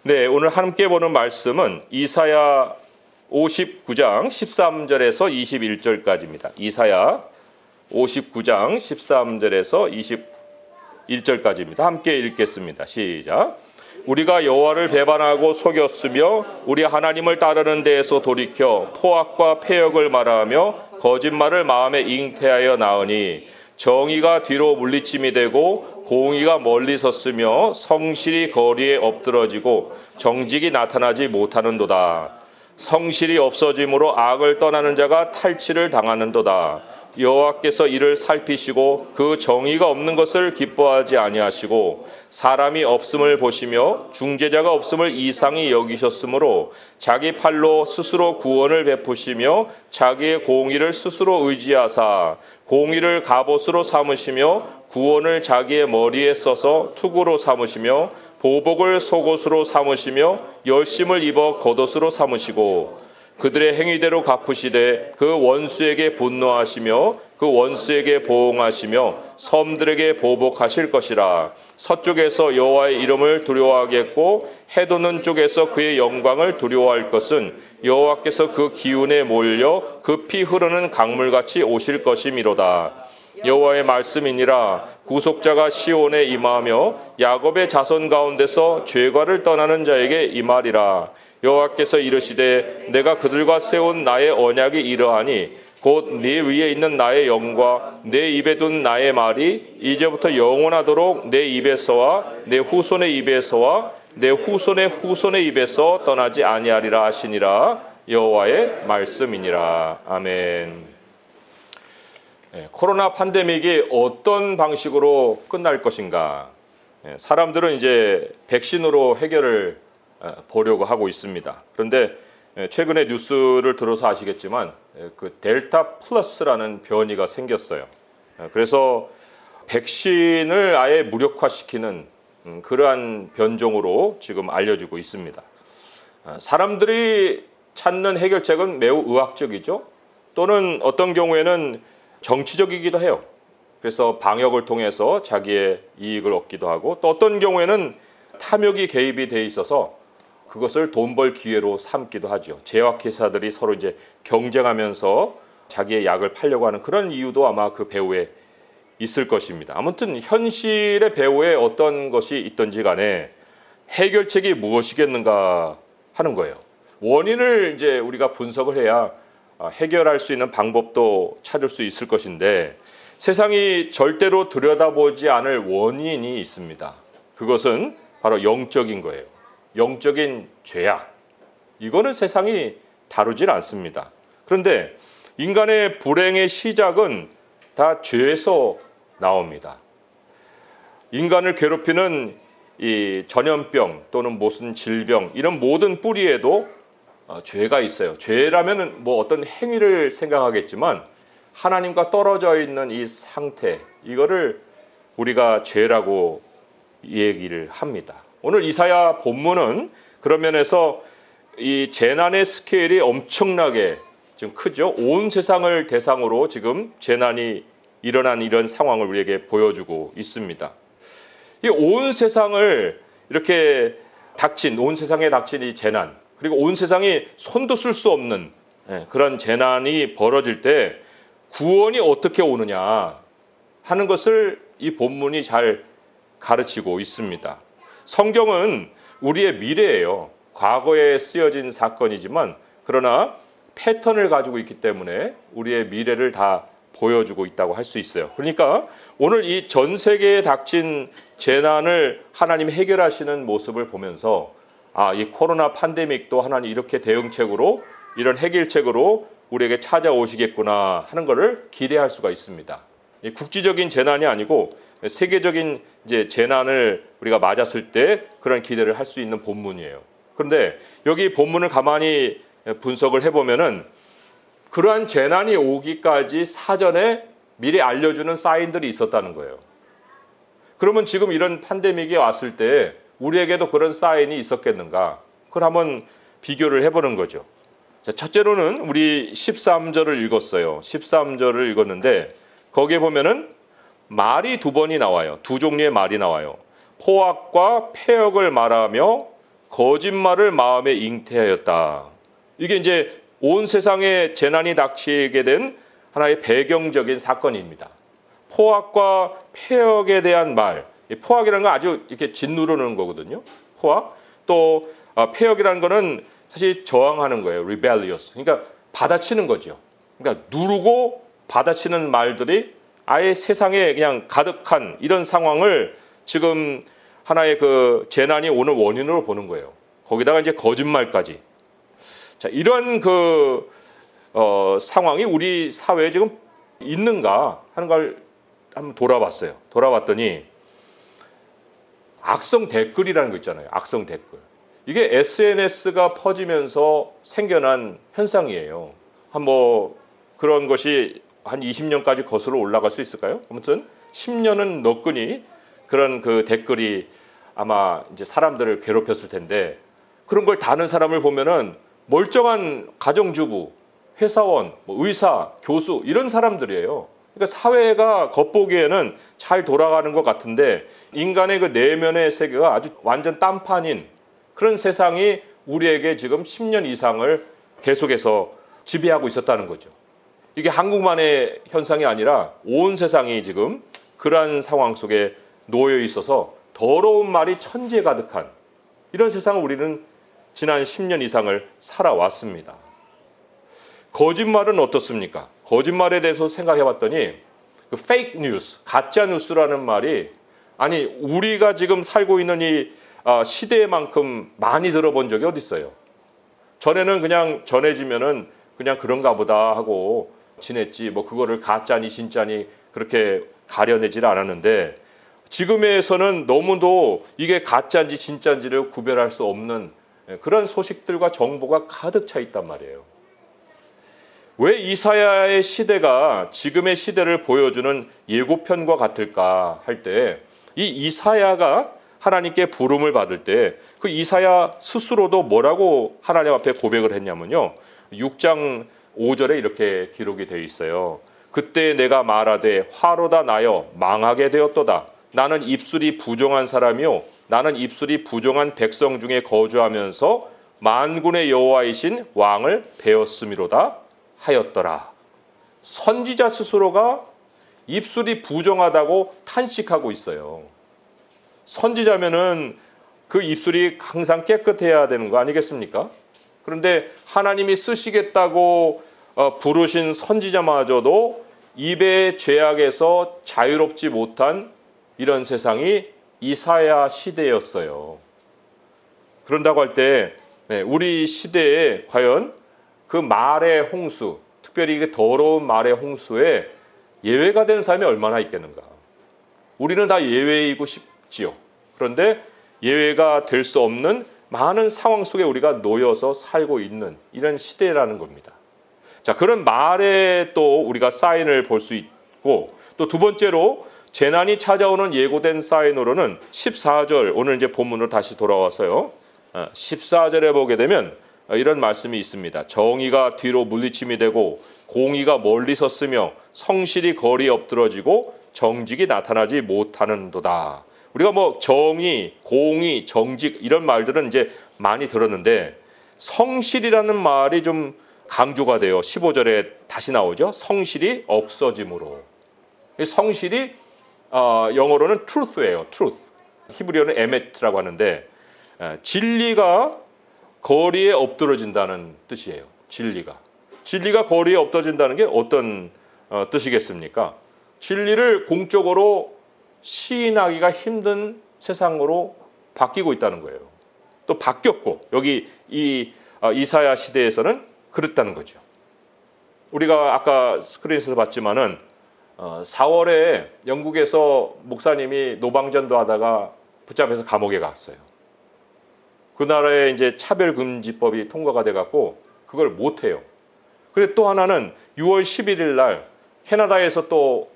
네, 오늘 함께 보는 말씀은 이사야 59장 13절에서 21절까지입니다. 이사야 59장 13절에서 21절까지입니다. 함께 읽겠습니다. 시작. 우리가 여호와를 배반하고 속였으며 우리 하나님을 따르는 데에서 돌이켜 포악과 패역을 말하며 거짓말을 마음에 잉태하여 나으니 정의가 뒤로 물리침이 되고 공의가 멀리 섰으며 성실이 거리에 엎드러지고 정직이 나타나지 못하는도다. 성실이 없어짐으로 악을 떠나는 자가 탈취를 당하는도다. 여호와께서 이를 살피시고 그 정의가 없는 것을 기뻐하지 아니하시고 사람이 없음을 보시며 중재자가 없음을 이상히 여기셨으므로 자기 팔로 스스로 구원을 베푸시며 자기의 공의를 스스로 의지하사 공의를 갑옷으로 삼으시며 구원을 자기의 머리에 써서 투구로 삼으시며 보복을 속옷으로 삼으시며 열심을 입어 겉옷으로 삼으시고 그들의 행위대로 갚으시되 그 원수에게 분노하시며 그 원수에게 보응하시며 섬들에게 보복하실 것이라. 서쪽에서 여호와의 이름을 두려워하겠고 해돋는 쪽에서 그의 영광을 두려워할 것은 여호와께서 그 기운에 몰려 급히 흐르는 강물같이 오실 것이미로다. 여호와의 말씀이니라. 구속자가 시온에 임하며 야곱의 자손 가운데서 죄과를 떠나는 자에게 임하리라. 여호와께서 이르시되 내가 그들과 세운 나의 언약이 이러하니 곧 네 위에 있는 나의 영과 내 입에 둔 나의 말이 이제부터 영원하도록 내 입에서와 내 후손의 입에서와 내 후손의 후손의 입에서 떠나지 아니하리라 하시니라. 여호와의 말씀이니라. 아멘. 코로나 팬데믹이 어떤 방식으로 끝날 것인가? 사람들은 이제 백신으로 해결을 보려고 하고 있습니다. 그런데 최근에 뉴스를 들어서 아시겠지만 그 델타 플러스라는 변이가 생겼어요. 그래서 백신을 아예 무력화시키는 그러한 변종으로 지금 알려지고 있습니다. 사람들이 찾는 해결책은 매우 의학적이죠. 또는 어떤 경우에는 정치적이기도 해요. 그래서 방역을 통해서 자기의 이익을 얻기도 하고 또 어떤 경우에는 탐욕이 개입이 돼 있어서 그것을 돈 벌 기회로 삼기도 하죠. 제약회사들이 서로 이제 경쟁하면서 자기의 약을 팔려고 하는 그런 이유도 아마 그 배후에 있을 것입니다. 아무튼 현실의 배후에 어떤 것이 있든지 간에 해결책이 무엇이겠는가 하는 거예요. 원인을 이제 우리가 분석을 해야 해결할 수 있는 방법도 찾을 수 있을 것인데 세상이 절대로 들여다보지 않을 원인이 있습니다. 그것은 바로 영적인 거예요. 영적인 죄악. 이거는 세상이 다루질 않습니다. 그런데 인간의 불행의 시작은 다 죄에서 나옵니다. 인간을 괴롭히는 이 전염병 또는 무슨 질병 이런 모든 뿌리에도 죄가 있어요. 죄라면 뭐 어떤 행위를 생각하겠지만 하나님과 떨어져 있는 이 상태 이거를 우리가 죄라고 얘기를 합니다. 오늘 이사야 본문은 그런 면에서 이 재난의 스케일이 엄청나게 지금 크죠. 온 세상을 대상으로 지금 재난이 일어난 이런 상황을 우리에게 보여주고 있습니다. 이 온 세상을 이렇게 온 세상에 닥친 이 재난 그리고 온 세상이 손도 쓸 수 없는 그런 재난이 벌어질 때 구원이 어떻게 오느냐 하는 것을 이 본문이 잘 가르치고 있습니다. 성경은 우리의 미래예요. 과거에 쓰여진 사건이지만 그러나 패턴을 가지고 있기 때문에 우리의 미래를 다 보여주고 있다고 할 수 있어요. 그러니까 오늘 이 전 세계에 닥친 재난을 하나님이 해결하시는 모습을 보면서 이 코로나 팬데믹도 하나님 이렇게 대응책으로 이런 해결책으로 우리에게 찾아오시겠구나 하는 것을 기대할 수가 있습니다. 국지적인 재난이 아니고 세계적인 이제 재난을 우리가 맞았을 때 그런 기대를 할 수 있는 본문이에요. 그런데 여기 본문을 가만히 분석을 해보면은 그러한 재난이 오기까지 사전에 미리 알려주는 사인들이 있었다는 거예요. 그러면 지금 이런 팬데믹이 왔을 때 우리에게도 그런 사인이 있었겠는가? 그걸 한번 비교를 해보는 거죠. 자, 첫째로는 우리 13절을 읽었어요. 13절을 읽었는데 거기에 보면은 말이 두 번이 나와요. 두 종류의 말이 나와요. 포악과 패역을 말하며 거짓말을 마음에 잉태하였다. 이게 이제 온 세상에 재난이 닥치게 된 하나의 배경적인 사건입니다. 포악과 폐역에 대한 말, 포악이라는 건 아주 이렇게 짓누르는 거거든요. 포악. 또 폐역이라는 거는 사실 저항하는 거예요. rebellious. 그러니까 받아치는 거죠. 그러니까 누르고 받아치는 말들이 아예 세상에 그냥 가득한 이런 상황을 지금 하나의 그 재난이 오는 원인으로 보는 거예요. 거기다가 이제 거짓말까지. 자, 이런 그 상황이 우리 사회에 지금 있는가 하는 걸 한번 돌아봤어요. 돌아봤더니 악성 댓글이라는 거 있잖아요. 악성 댓글. 이게 SNS가 퍼지면서 생겨난 현상이에요. 뭐 그런 것이 한 20년까지 거슬러 올라갈 수 있을까요? 아무튼 10년은 너끈히 그런 그 댓글이 아마 이제 사람들을 괴롭혔을 텐데 그런 걸 다는 사람을 보면은 멀쩡한 가정주부, 회사원, 의사, 교수 이런 사람들이에요. 그러니까 사회가 겉보기에는 잘 돌아가는 것 같은데 인간의 그 내면의 세계가 아주 완전 딴판인 그런 세상이 우리에게 지금 10년 이상을 계속해서 지배하고 있었다는 거죠. 이게 한국만의 현상이 아니라 온 세상이 지금 그러한 상황 속에 놓여 있어서 더러운 말이 천지에 가득한 이런 세상을 우리는 지난 10년 이상을 살아왔습니다. 거짓말은 어떻습니까? 거짓말에 대해서 생각해 봤더니 그 페이크 뉴스, 가짜 뉴스라는 말이 아니 우리가 지금 살고 있는 이 시대만큼 많이 들어본 적이 어디 있어요? 전에는 그냥 전해지면은 그냥 그런가 보다 하고 지냈지 뭐 그거를 가짜니 진짜니 그렇게 가려내질 않았는데 지금에서는 너무도 이게 가짜인지 진짜인지를 구별할 수 없는 그런 소식들과 정보가 가득 차 있단 말이에요. 왜 이사야의 시대가 지금의 시대를 보여주는 예고편과 같을까 할 때 이 이사야가 하나님께 부름을 받을 때 그 이사야 스스로도 뭐라고 하나님 앞에 고백을 했냐면요. 6장 5절에 이렇게 기록이 되어 있어요. 그때 내가 말하되 화로다 나여 망하게 되었도다. 나는 입술이 부정한 사람이요 나는 입술이 부정한 백성 중에 거주하면서 만군의 여호와이신 왕을 배웠음이로다 하였더라. 선지자 스스로가 입술이 부정하다고 탄식하고 있어요. 선지자면은 그 입술이 항상 깨끗해야 되는 거 아니겠습니까? 그런데 하나님이 쓰시겠다고 부르신 선지자마저도 입의 죄악에서 자유롭지 못한 이런 세상이 이사야 시대였어요. 그런다고 할 때 우리 시대에 과연 그 말의 홍수, 특별히 이게 더러운 말의 홍수에 예외가 된 사람이 얼마나 있겠는가. 우리는 다 예외이고 싶지요. 그런데 예외가 될 수 없는 많은 상황 속에 우리가 놓여서 살고 있는 이런 시대라는 겁니다. 자, 그런 말에 또 우리가 사인을 볼 수 있고 또 두 번째로 재난이 찾아오는 예고된 사인으로는 14절 오늘 이제 본문으로 다시 돌아와서요. 14절에 보게 되면 이런 말씀이 있습니다. 정의가 뒤로 물리침이 되고 공의가 멀리 섰으며 성실이 거리에 엎드러지고 정직이 나타나지 못하는도다. 우리가 뭐 정의, 공의, 정직 이런 말들은 이제 많이 들었는데 성실이라는 말이 좀 강조가 돼요. 15절에 다시 나오죠. 성실이 없어짐으로. 성실이 영어로는 truth예요. truth. 히브리어는 에메트라고 하는데 진리가 거리에 엎드러진다는 뜻이에요. 진리가 거리에 엎드러진다는 게 어떤 뜻이겠습니까? 진리를 공적으로 시인하기가 힘든 세상으로 바뀌고 있다는 거예요. 또 바뀌었고 여기 이 이사야 시대에서는 그랬다는 거죠. 우리가 아까 스크린에서 봤지만은 4월에 영국에서 목사님이 노방전도 하다가 붙잡혀서 감옥에 갔어요. 그 나라에 이제 차별금지법이 통과가 돼갖고 그걸 못해요. 그런데 또 하나는 6월 11일 날 캐나다에서 또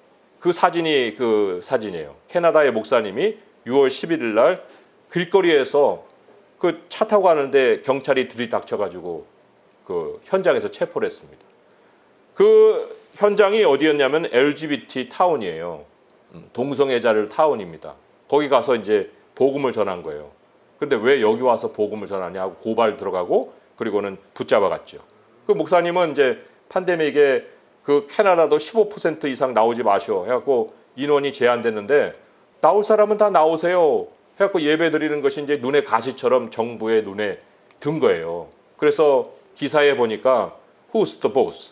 그 사진이 그 사진이에요. 캐나다의 목사님이 6월 11일 날 길거리에서 그 차 타고 가는데 경찰이 들이닥쳐가지고 그 현장에서 체포를 했습니다. 그 현장이 어디였냐면 LGBT 타운이에요. 동성애자를 타운입니다. 거기 가서 이제 복음을 전한 거예요. 근데 왜 여기 와서 복음을 전하냐 하고 고발 들어가고 그리고는 붙잡아갔죠. 그 목사님은 이제 팬데믹에 그 캐나다도 15% 이상 나오지 마시오 해갖고 인원이 제한됐는데 나올 사람은 다 나오세요 해갖고 예배 드리는 것이 이제 눈에 가시처럼 정부의 눈에 든 거예요. 그래서 기사에 보니까 Who's the boss?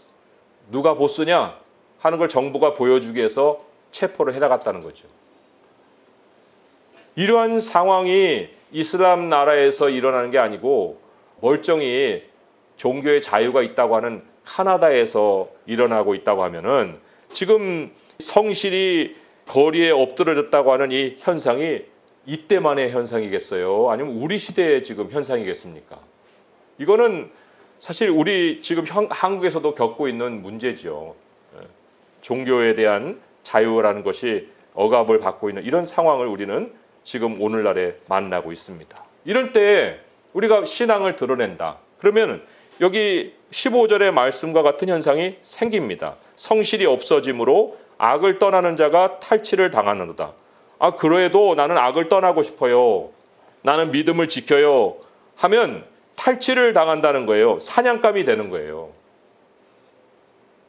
누가 보스냐 하는 걸 정부가 보여주기 위해서 체포를 해나갔다는 거죠. 이러한 상황이 이슬람 나라에서 일어나는 게 아니고 멀쩡히 종교의 자유가 있다고 하는 카나다에서 일어나고 있다고 하면은 지금 성실이 거리에 엎드러졌다고 하는 이 현상이 이때만의 현상이겠어요? 아니면 우리 시대의 지금 현상이겠습니까? 이거는 사실 우리 지금 한국에서도 겪고 있는 문제죠. 종교에 대한 자유라는 것이 억압을 받고 있는 이런 상황을 우리는 지금 오늘날에 만나고 있습니다. 이럴 때 우리가 신앙을 드러낸다. 그러면 여기 15절의 말씀과 같은 현상이 생깁니다. 성실이 없어짐으로 악을 떠나는 자가 탈취를 당하는도다. 아, 그래도 나는 악을 떠나고 싶어요. 나는 믿음을 지켜요. 하면 탈취를 당한다는 거예요. 사냥감이 되는 거예요.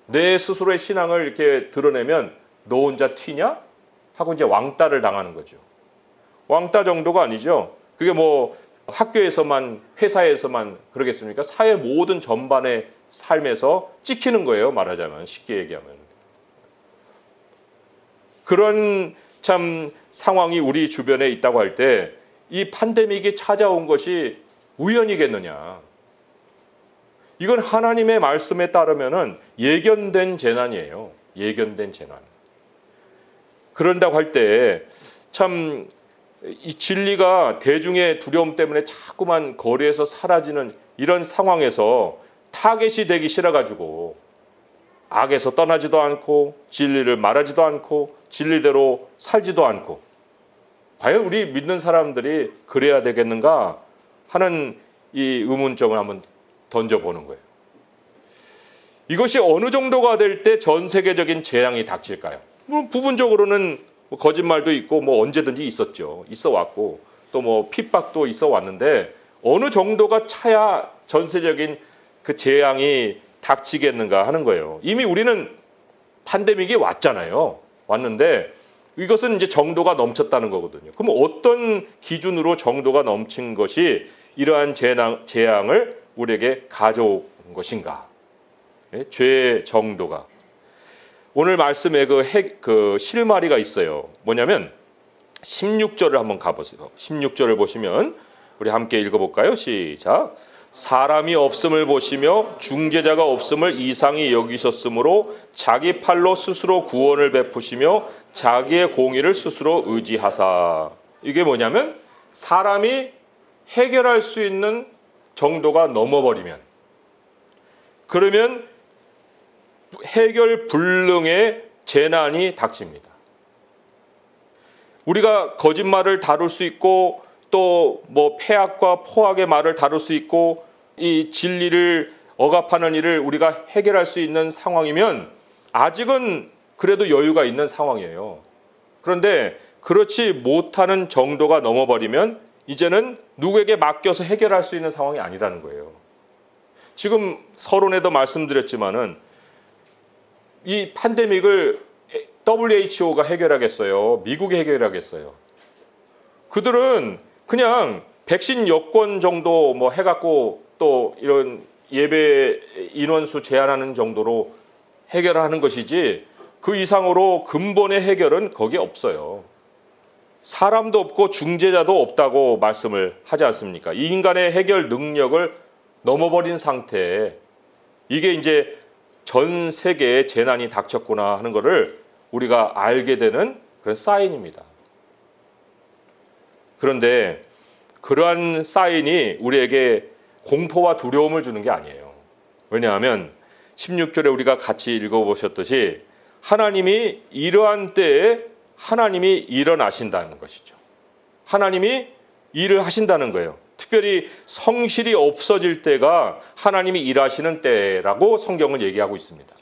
내 스스로의 신앙을 이렇게 드러내면 너 혼자 튀냐? 하고 이제 왕따를 당하는 거죠. 왕따 정도가 아니죠. 그게 뭐 학교에서만 회사에서만 그러겠습니까? 사회 모든 전반의 삶에서 찍히는 거예요. 말하자면 쉽게 얘기하면. 그런 참 상황이 우리 주변에 있다고 할 때 이 팬데믹이 찾아온 것이 우연이겠느냐. 이건 하나님의 말씀에 따르면은 예견된 재난이에요. 예견된 재난. 그런다고 할 때 참 이 진리가 대중의 두려움 때문에 자꾸만 거리에서 사라지는 이런 상황에서 타겟이 되기 싫어가지고 악에서 떠나지도 않고 진리를 말하지도 않고 진리대로 살지도 않고 과연 우리 믿는 사람들이 그래야 되겠는가 하는 이 의문점을 한번 던져보는 거예요. 이것이 어느 정도가 될 때 전 세계적인 재앙이 닥칠까요? 물론 부분적으로는 뭐 거짓말도 있고 뭐 언제든지 있었죠. 있어 왔고 또 뭐 핍박도 있어 왔는데 어느 정도가 차야 전세적인 그 재앙이 닥치겠는가 하는 거예요. 이미 우리는 팬데믹이 왔잖아요. 왔는데 이것은 이제 정도가 넘쳤다는 거거든요. 그럼 어떤 기준으로 정도가 넘친 것이 이러한 재앙을 우리에게 가져온 것인가? 죄의 정도가. 오늘 말씀에 그 실마리가 있어요. 뭐냐면 16절을 한번 가보세요. 16절을 보시면 우리 함께 읽어볼까요? 시작. 사람이 없음을 보시며 중재자가 없음을 이상히 여기셨으므로 자기 팔로 스스로 구원을 베푸시며 자기의 공의를 스스로 의지하사. 이게 뭐냐면 사람이 해결할 수 있는 정도가 넘어버리면 그러면 해결 불능의 재난이 닥칩니다. 우리가 거짓말을 다룰 수 있고 또 뭐 폐악과 포악의 말을 다룰 수 있고 이 진리를 억압하는 일을 우리가 해결할 수 있는 상황이면 아직은 그래도 여유가 있는 상황이에요. 그런데 그렇지 못하는 정도가 넘어버리면 이제는 누구에게 맡겨서 해결할 수 있는 상황이 아니라는 거예요. 지금 서론에도 말씀드렸지만은 이 팬데믹을 WHO가 해결하겠어요? 미국이 해결하겠어요? 그들은 그냥 백신 여권 정도 뭐 해갖고 또 이런 예배 인원수 제한하는 정도로 해결하는 것이지 그 이상으로 근본의 해결은 거기에 없어요. 사람도 없고 중재자도 없다고 말씀을 하지 않습니까? 이 인간의 해결 능력을 넘어버린 상태에 이게 이제 전 세계에 재난이 닥쳤구나 하는 것을 우리가 알게 되는 그런 사인입니다. 그런데 그러한 사인이 우리에게 공포와 두려움을 주는 게 아니에요. 왜냐하면 16절에 우리가 같이 읽어보셨듯이 하나님이 이러한 때에 하나님이 일어나신다는 것이죠. 하나님이 일을 하신다는 거예요. 특별히 성실이 없어질 때가 하나님이 일하시는 때라고 성경은 얘기하고 있습니다.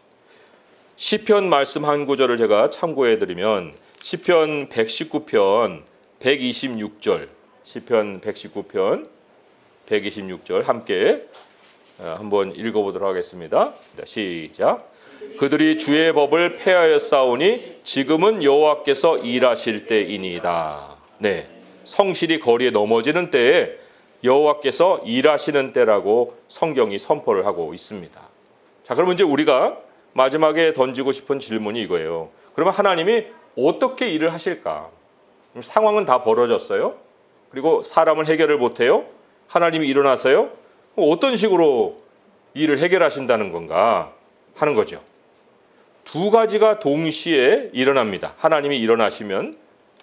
시편 말씀 한 구절을 제가 참고해 드리면 시편 119편 126절 시편 119편 126절 함께 한번 읽어보도록 하겠습니다. 시작. 그들이 주의 법을 폐하였사오니 지금은 여호와께서 일하실 때이니이다. 네, 성실히 거리에 넘어지는 때에 여호와께서 일하시는 때라고 성경이 선포를 하고 있습니다. 자, 그러면 이제 우리가 마지막에 던지고 싶은 질문이 이거예요. 그러면 하나님이 어떻게 일을 하실까? 상황은 다 벌어졌어요. 그리고 사람은 해결을 못해요. 하나님이 일어나서요. 어떤 식으로 일을 해결하신다는 건가 하는 거죠. 두 가지가 동시에 일어납니다. 하나님이 일어나시면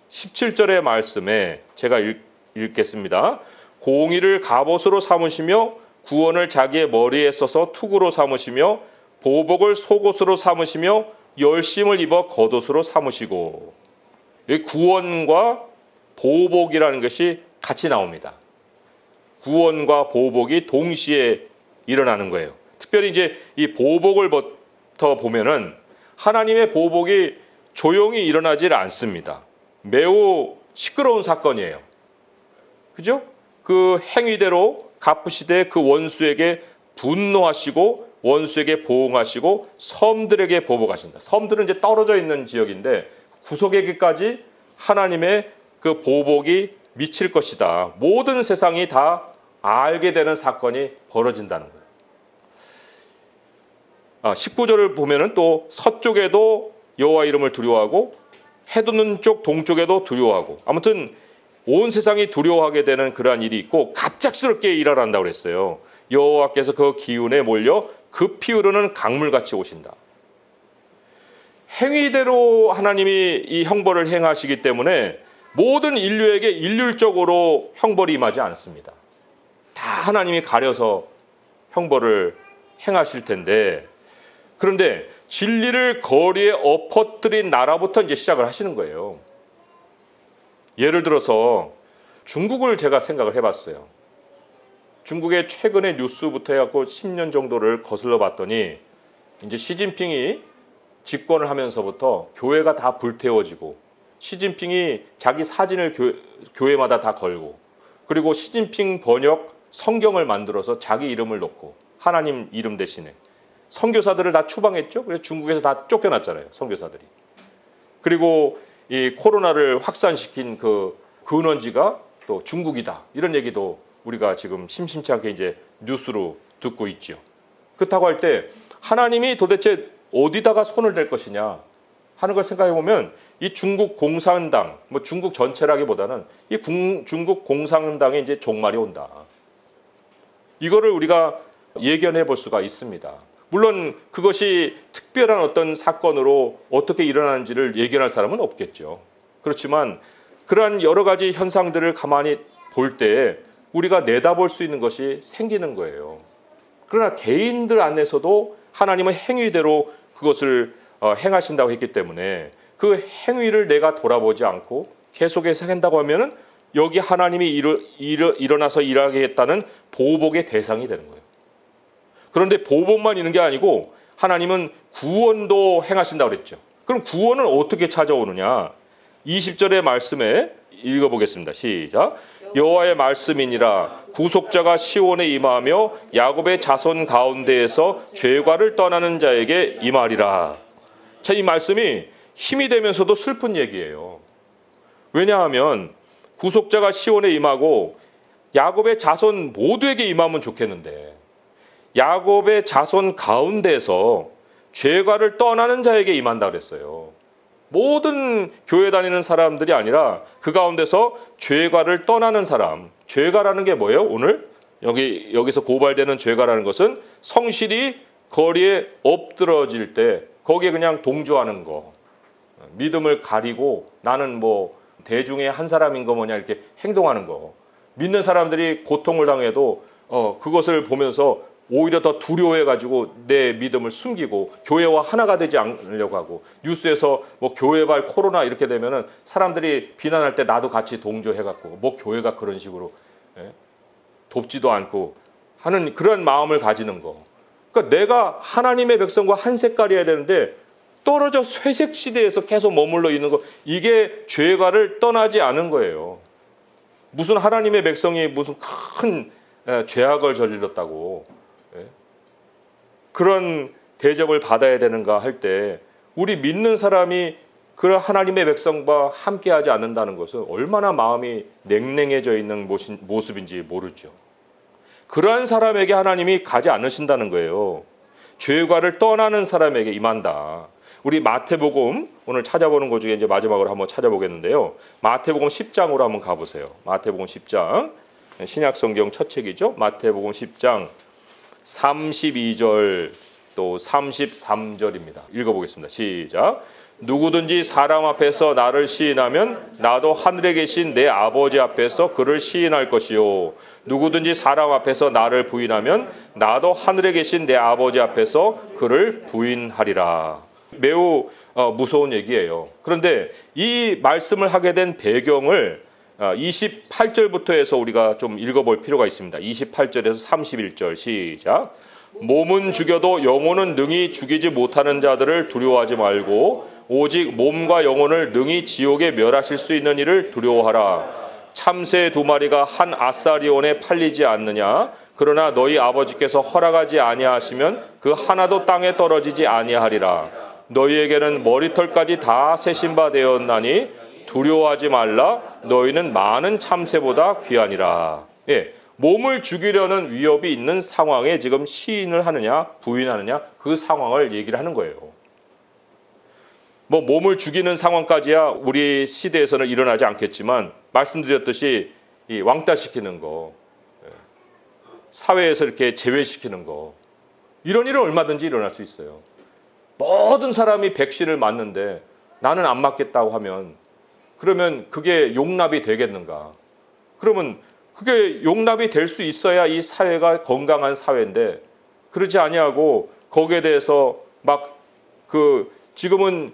17절의 말씀에 제가 읽겠습니다. 공의를 갑옷으로 삼으시며 구원을 자기의 머리에 써서 투구로 삼으시며 보복을 속옷으로 삼으시며 열심을 입어 겉옷으로 삼으시고, 이 구원과 보복이라는 것이 같이 나옵니다. 구원과 보복이 동시에 일어나는 거예요. 특별히 이제 이 보복을부터 보면은 하나님의 보복이 조용히 일어나질 않습니다. 매우 시끄러운 사건이에요. 그죠? 그 행위대로 갚으시되 그 원수에게 분노하시고 원수에게 보응하시고 섬들에게 보복하신다. 섬들은 이제 떨어져 있는 지역인데 구속에게까지 하나님의 그 보복이 미칠 것이다. 모든 세상이 다 알게 되는 사건이 벌어진다는 거예요. 19절을 보면은 또 서쪽에도 여호와 이름을 두려워하고 해돋는 쪽 동쪽에도 두려워하고, 아무튼 온 세상이 두려워하게 되는 그러한 일이 있고 갑작스럽게 일을 한다고 그랬어요. 여호와께서 그 기운에 몰려 급히 흐르는 강물같이 오신다. 행위대로 하나님이 이 형벌을 행하시기 때문에 모든 인류에게 일률적으로 형벌이 임하지 않습니다. 다 하나님이 가려서 형벌을 행하실 텐데, 그런데 진리를 거리에 엎어뜨린 나라부터 이제 시작을 하시는 거예요. 예를 들어서 중국을 제가 생각을 해봤어요. 중국의 최근의 뉴스부터 해갖고 10년 정도를 거슬러 봤더니 이제 시진핑이 집권을 하면서부터 교회가 다 불태워지고, 시진핑이 자기 사진을 교회마다 다 걸고, 그리고 시진핑 번역 성경을 만들어서 자기 이름을 넣고 하나님 이름 대신에 선교사들을 다 추방했죠. 그래서 중국에서 다 쫓겨났잖아요, 선교사들이. 그리고 이 코로나를 확산시킨 그 근원지가 또 중국이다, 이런 얘기도 우리가 지금 심심치 않게 이제 뉴스로 듣고 있죠. 그렇다고 할 때 하나님이 도대체 어디다가 손을 댈 것이냐 하는 걸 생각해 보면 이 중국 공산당, 뭐 중국 전체라기보다는 이 중국 공산당의 이제 종말이 온다. 이거를 우리가 예견해 볼 수가 있습니다. 물론 그것이 특별한 어떤 사건으로 어떻게 일어나는지를 예견할 사람은 없겠죠. 그렇지만 그러한 여러 가지 현상들을 가만히 볼 때 우리가 내다볼 수 있는 것이 생기는 거예요. 그러나 개인들 안에서도 하나님은 행위대로 그것을 행하신다고 했기 때문에 그 행위를 내가 돌아보지 않고 계속해서 한다고 하면은 여기 하나님이 일어나서 일하겠다는 보복의 대상이 되는 거예요. 그런데 보복만 있는 게 아니고 하나님은 구원도 행하신다고 그랬죠. 그럼 구원은 어떻게 찾아오느냐? 20절의 말씀에 읽어보겠습니다. 시작. 여호와의 말씀이니라. 구속자가 시온에 임하며 야곱의 자손 가운데에서 죄과를 떠나는 자에게 임하리라. 자, 이 말씀이 힘이 되면서도 슬픈 얘기예요. 왜냐하면 구속자가 시온에 임하고 야곱의 자손 모두에게 임하면 좋겠는데, 야곱의 자손 가운데서 죄과를 떠나는 자에게 임한다 그랬어요. 모든 교회 다니는 사람들이 아니라 그 가운데서 죄과를 떠나는 사람. 죄과라는 게 뭐예요? 오늘 여기서 고발되는 죄과라는 것은 성실히 거리에 엎드러질 때 거기에 그냥 동조하는 거, 믿음을 가리고 나는 뭐 대중의 한 사람인 거 뭐냐 이렇게 행동하는 거, 믿는 사람들이 고통을 당해도 그것을 보면서 오히려 더 두려워해가지고 내 믿음을 숨기고 교회와 하나가 되지 않으려고 하고, 뉴스에서 뭐 교회발 코로나 이렇게 되면은 사람들이 비난할 때 나도 같이 동조해갖고 뭐 교회가 그런 식으로 돕지도 않고 하는 그런 마음을 가지는 거. 그러니까 내가 하나님의 백성과 한 색깔이어야 되는데 떨어져 회색 시대에서 계속 머물러 있는 거, 이게 죄과를 떠나지 않은 거예요. 무슨 하나님의 백성이 무슨 큰 죄악을 저질렀다고 그런 대접을 받아야 되는가 할 때 우리 믿는 사람이 그런 하나님의 백성과 함께하지 않는다는 것은 얼마나 마음이 냉랭해져 있는 모습인지 모르죠. 그러한 사람에게 하나님이 가지 않으신다는 거예요. 죄과를 떠나는 사람에게 임한다. 우리 마태복음 오늘 찾아보는 것 중에 이제 마지막으로 한번 찾아보겠는데요. 마태복음 10장으로 한번 가보세요. 마태복음 10장 신약성경 첫 책이죠. 마태복음 10장 32절 또 33절입니다. 읽어보겠습니다. 시작. 누구든지 사람 앞에서 나를 시인하면 나도 하늘에 계신 내 아버지 앞에서 그를 시인할 것이요. 누구든지 사람 앞에서 나를 부인하면 나도 하늘에 계신 내 아버지 앞에서 그를 부인하리라. 매우 무서운 얘기예요. 그런데 이 말씀을 하게 된 배경을 28절부터 해서 우리가 좀 읽어볼 필요가 있습니다. 28절에서 31절 시작. 몸은 죽여도 영혼은 능히 죽이지 못하는 자들을 두려워하지 말고 오직 몸과 영혼을 능히 지옥에 멸하실 수 있는 이를 두려워하라. 참새 2마리가 한 아사리온에 팔리지 않느냐? 그러나 너희 아버지께서 허락하지 아니하시면 그 하나도 땅에 떨어지지 아니하리라. 너희에게는 머리털까지 다 세신 바 되었나니 두려워하지 말라. 너희는 많은 참새보다 귀하니라. 예, 몸을 죽이려는 위협이 있는 상황에 지금 시인을 하느냐 부인하느냐 그 상황을 얘기를 하는 거예요. 뭐 몸을 죽이는 상황까지야 우리 시대에서는 일어나지 않겠지만 말씀드렸듯이 이 왕따시키는 거, 사회에서 이렇게 제외시키는 거 이런 일은 얼마든지 일어날 수 있어요. 모든 사람이 백신을 맞는데 나는 안 맞겠다고 하면 그러면 그게 용납이 되겠는가? 그러면 그게 용납이 될 수 있어야 이 사회가 건강한 사회인데 그러지 아니하고 거기에 대해서 막 지금은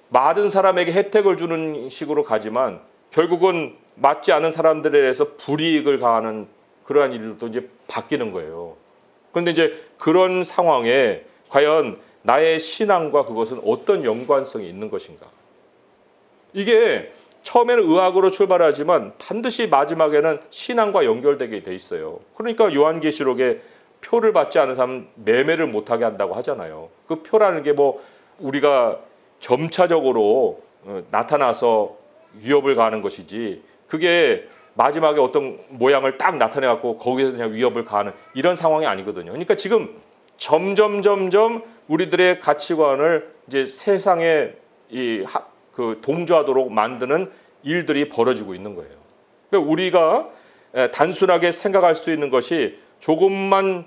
맞은 사람에게 혜택을 주는 식으로 가지만 결국은 맞지 않은 사람들에 대해서 불이익을 가하는 그러한 일도 이제 바뀌는 거예요. 그런데 이제 그런 상황에 과연 나의 신앙과 그것은 어떤 연관성이 있는 것인가? 이게 처음에는 의학으로 출발하지만 반드시 마지막에는 신앙과 연결되게 돼 있어요. 그러니까 요한계시록에 표를 받지 않은 사람은 매매를 못하게 한다고 하잖아요. 그 표라는 게 뭐 우리가 점차적으로 나타나서 위협을 가하는 것이지 그게 마지막에 어떤 모양을 딱 나타내갖고 거기서 그냥 위협을 가하는 이런 상황이 아니거든요. 그러니까 지금 점점 우리들의 가치관을 이제 세상에 동조하도록 만드는 일들이 벌어지고 있는 거예요. 그러니까 우리가 단순하게 생각할 수 있는 것이 조금만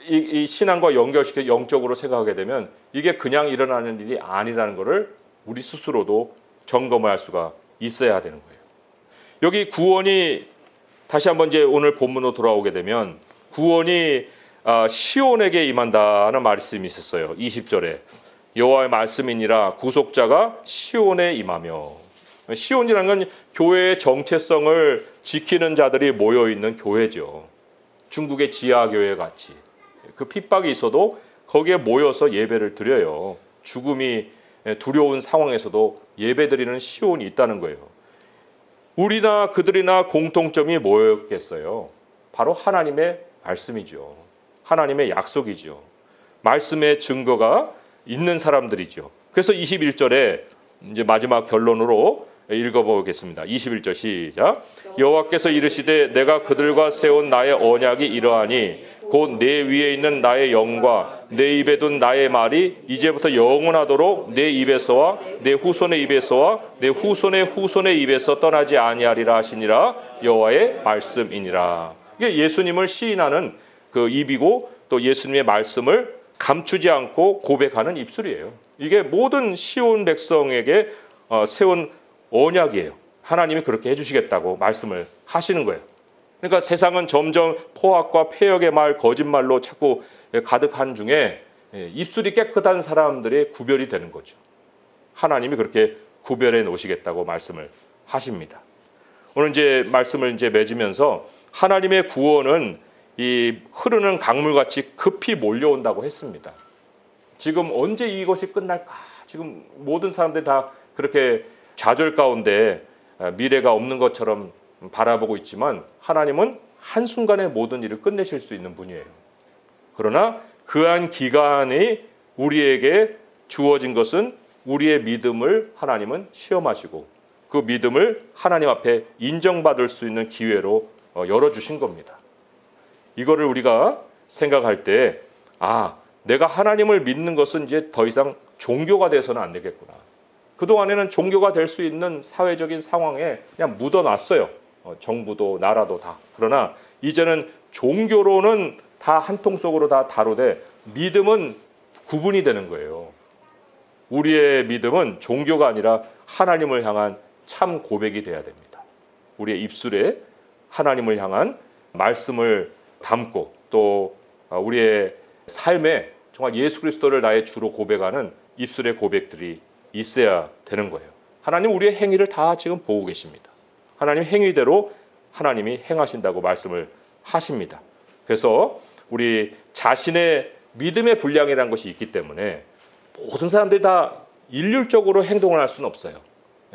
이 신앙과 연결시켜 영적으로 생각하게 되면 이게 그냥 일어나는 일이 아니라는 것을 우리 스스로도 점검을 할 수가 있어야 되는 거예요. 여기 구원이 다시 한번 이제 오늘 본문으로 돌아오게 되면 구원이 시온에게 임한다는 말씀이 있었어요. 20절에 여호와의 말씀이니라 구속자가 시온에 임하며. 시온이라는 건 교회의 정체성을 지키는 자들이 모여있는 교회죠. 중국의 지하교회 같이 그 핍박이 있어도 거기에 모여서 예배를 드려요. 죽음이 두려운 상황에서도 예배드리는 시온이 있다는 거예요. 우리나 그들이나 공통점이 뭐였겠어요? 바로 하나님의 말씀이죠. 하나님의 약속이죠. 말씀의 증거가 있는 사람들이죠. 그래서 21절에 이제 마지막 결론으로 읽어보겠습니다. 21절 시작. 여호와께서 이르시되 내가 그들과 세운 나의 언약이 이러하니 곧 내 위에 있는 나의 영과 내 입에 둔 나의 말이 이제부터 영원하도록 내 입에서와 내 후손의 입에서와 내 후손의 후손의 입에서 떠나지 아니하리라 하시니라. 여호와의 말씀이니라. 이게 예수님을 시인하는 그 입이고 또 예수님의 말씀을 감추지 않고 고백하는 입술이에요. 이게 모든 시온 백성에게 세운 언약이에요. 하나님이 그렇게 해주시겠다고 말씀을 하시는 거예요. 그러니까 세상은 점점 포악과 폐역의 말, 거짓말로 자꾸 가득한 중에 입술이 깨끗한 사람들이 구별이 되는 거죠. 하나님이 그렇게 구별해 놓으시겠다고 말씀을 하십니다. 오늘 이제 말씀을 이제 맺으면서 하나님의 구원은 이 흐르는 강물같이 급히 몰려온다고 했습니다. 지금 언제 이것이 끝날까? 지금 모든 사람들이 다 그렇게 좌절 가운데 미래가 없는 것처럼 바라보고 있지만 하나님은 한순간에 모든 일을 끝내실 수 있는 분이에요. 그러나 그한 기간이 우리에게 주어진 것은 우리의 믿음을 하나님은 시험하시고 그 믿음을 하나님 앞에 인정받을 수 있는 기회로 열어주신 겁니다. 이거를 우리가 생각할 때 내가 하나님을 믿는 것은 이제 더 이상 종교가 돼서는 안 되겠구나. 그동안에는 종교가 될 수 있는 사회적인 상황에 그냥 묻어놨어요. 정부도 나라도 다. 그러나 이제는 종교로는 다 한 통 속으로 다 다루되 믿음은 구분이 되는 거예요. 우리의 믿음은 종교가 아니라 하나님을 향한 참 고백이 돼야 됩니다. 우리의 입술에 하나님을 향한 말씀을 담고 또 우리의 삶에 정말 예수 그리스도를 나의 주로 고백하는 입술의 고백들이 있어야 되는 거예요. 하나님 우리의 행위를 다 지금 보고 계십니다. 하나님 행위대로 하나님이 행하신다고 말씀을 하십니다. 그래서 우리 자신의 믿음의 분량이라는 것이 있기 때문에 모든 사람들이 다 일률적으로 행동을 할 수는 없어요.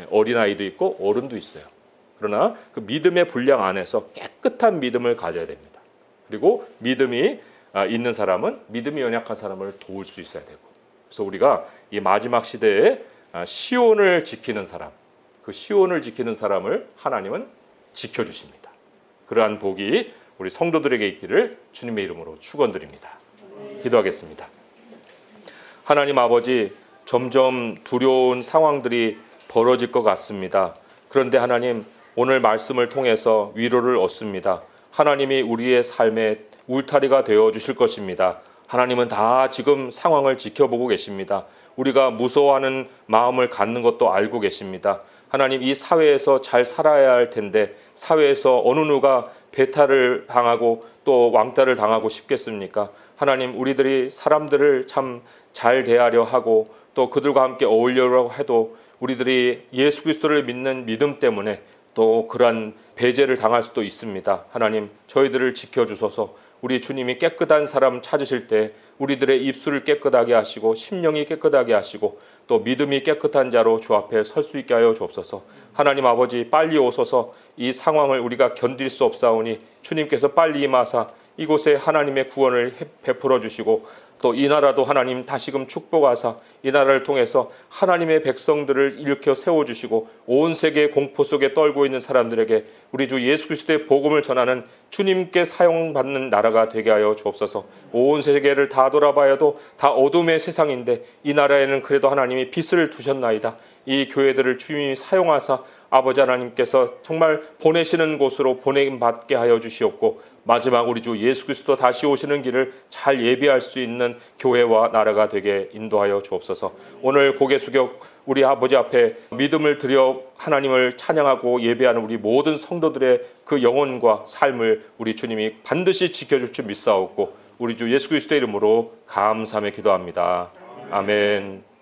어린아이도 있고 어른도 있어요. 그러나 그 믿음의 분량 안에서 깨끗한 믿음을 가져야 됩니다. 그리고 믿음이 있는 사람은 믿음이 연약한 사람을 도울 수 있어야 되고, 그래서 우리가 이 마지막 시대에 시온을 지키는 사람, 그 시온을 지키는 사람을 하나님은 지켜주십니다. 그러한 복이 우리 성도들에게 있기를 주님의 이름으로 축원드립니다. 기도하겠습니다. 하나님 아버지, 점점 두려운 상황들이 벌어질 것 같습니다. 그런데 하나님, 오늘 말씀을 통해서 위로를 얻습니다. 하나님이 우리의 삶에 울타리가 되어 주실 것입니다. 하나님은 다 지금 상황을 지켜보고 계십니다. 우리가 무서워하는 마음을 갖는 것도 알고 계십니다. 하나님, 이 사회에서 잘 살아야 할 텐데 사회에서 어느 누가 배탈을 당하고 또 왕따를 당하고 싶겠습니까? 하나님, 우리들이 사람들을 참 잘 대하려 하고 또 그들과 함께 어울려고 해도 우리들이 예수 그리스도를 믿는 믿음 때문에 또 그러한 배제를 당할 수도 있습니다. 하나님, 저희들을 지켜주소서. 우리 주님이 깨끗한 사람 찾으실 때 우리들의 입술을 깨끗하게 하시고 심령이 깨끗하게 하시고 또 믿음이 깨끗한 자로 주 앞에 설 수 있게 하여 주옵소서. 하나님 아버지, 빨리 오소서. 이 상황을 우리가 견딜 수 없사오니 주님께서 빨리 임하사 이곳에 하나님의 구원을 베풀어 주시고 또 이 나라도 하나님 다시금 축복하사 이 나라를 통해서 하나님의 백성들을 일으켜 세워주시고 온 세계의 공포 속에 떨고 있는 사람들에게 우리 주 예수 그리스도의 복음을 전하는 주님께 사용받는 나라가 되게 하여 주옵소서. 온 세계를 다 돌아봐야도 다 어둠의 세상인데 이 나라에는 그래도 하나님이 빛을 두셨나이다. 이 교회들을 주님이 사용하사 아버지 하나님께서 정말 보내시는 곳으로 보냄받게 하여 주시옵고 마지막 우리 주 예수 그리스도 다시 오시는 길을 잘 예비할 수 있는 교회와 나라가 되게 인도하여 주옵소서. 오늘 고개 숙여 우리 아버지 앞에 믿음을 드려 하나님을 찬양하고 예배하는 우리 모든 성도들의 그 영혼과 삶을 우리 주님이 반드시 지켜줄 줄 믿사옵고 우리 주 예수 그리스도의 이름으로 감사하며 기도합니다. 아멘.